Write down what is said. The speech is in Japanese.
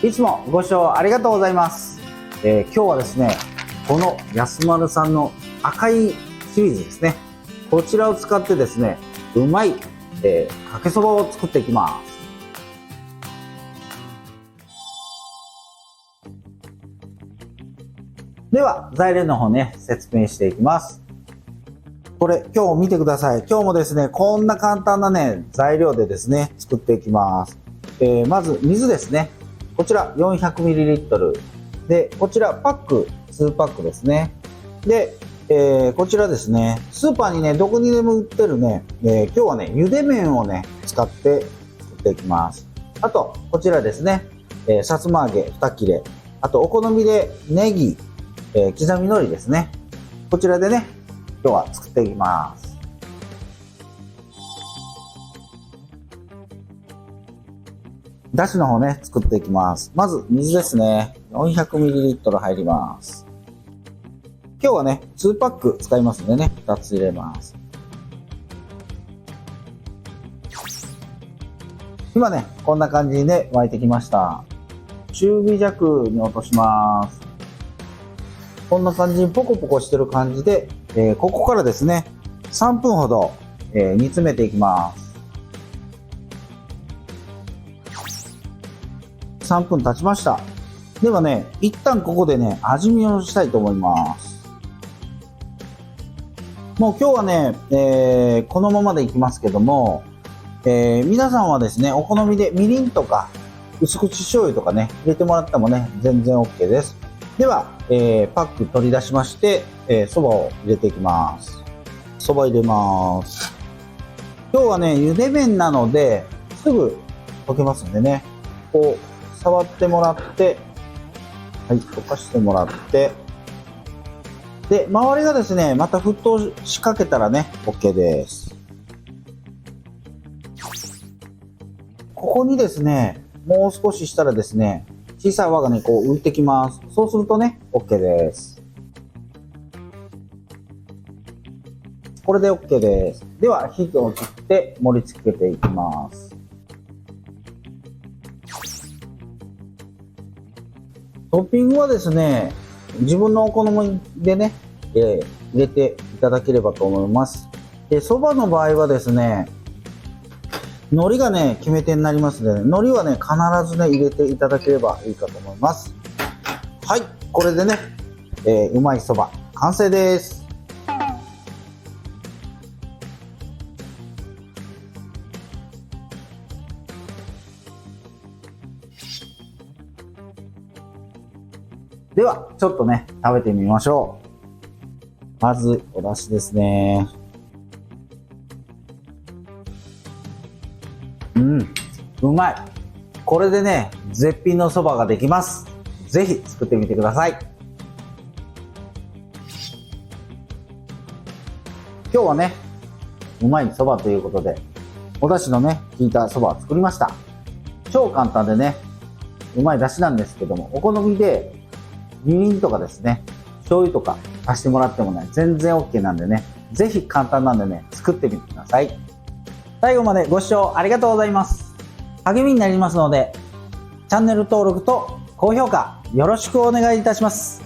いつもご視聴ありがとうございます。今日はですね、この安丸さんの赤いシリーズですね。こちらを使ってですね、うまい、かけそばを作っていきます。では、材料の方ね、説明していきます。これ、今日見てください。今日もですね、こんな簡単なね、材料でですね、作っていきます。まず、水ですね。こちら 400ml で、こちらパック2パックですね。で、こちらですね、スーパーにね、どこにでも売ってるね、今日はね、茹で麺をね、使って作っていきます。あと、こちらですね、さつま揚げ2切れ、あとお好みでネギ、刻み海苔ですね。こちらでね、今日は作っていきます。だしの方ね、作っていきます。まず、水ですね。400ml 入ります。今日はね、2パック使いますんでね、2つ入れます。今ね、こんな感じで、ね、沸いてきました。中火弱に落とします。こんな感じにポコポコしてる感じで、ここからですね、3分ほど、煮詰めていきます。3分経ちました。ではね、一旦ここでね、味見をしたいと思います。もう今日はね、このままでいきますけども、皆さんはですね、お好みでみりんとか薄口醤油とかね、入れてもらってもね、全然 OK です。では、パック取り出しまして、そばを入れていきます。そば入れます。今日はね、茹で麺なので、すぐ溶けますんでね、こう、触ってもらって、はい、溶かしてもらって、で、周りがですね、また沸騰しかけたらね、OK です。ここにですね、もう少ししたらですね、小さい泡がね、こう浮いてきます。そうするとね、OK です。これで OK です。では、火を切って盛り付けていきます。トッピングはですね、自分のお好みでね、入れていただければと思います。で、そばの場合はですね、海苔がね、決め手になりますので、海苔はね、必ずね、入れていただければいいかと思います。はい、これでね、うまいそば、完成です。では、ちょっとね、食べてみましょう。まず、お出汁ですね。うまい。これでね、絶品のそばができます。ぜひ作ってみてください。今日はね、うまいそばということで、お出汁のね、効いたそばを作りました。超簡単でね、うまい出汁なんですけども、お好みで、みりんとかですね、醤油とか足してもらってもね、全然 OK なんでね、ぜひ簡単なんでね、作ってみてください。最後までご視聴ありがとうございます。励みになりますので、チャンネル登録と高評価よろしくお願いいたします。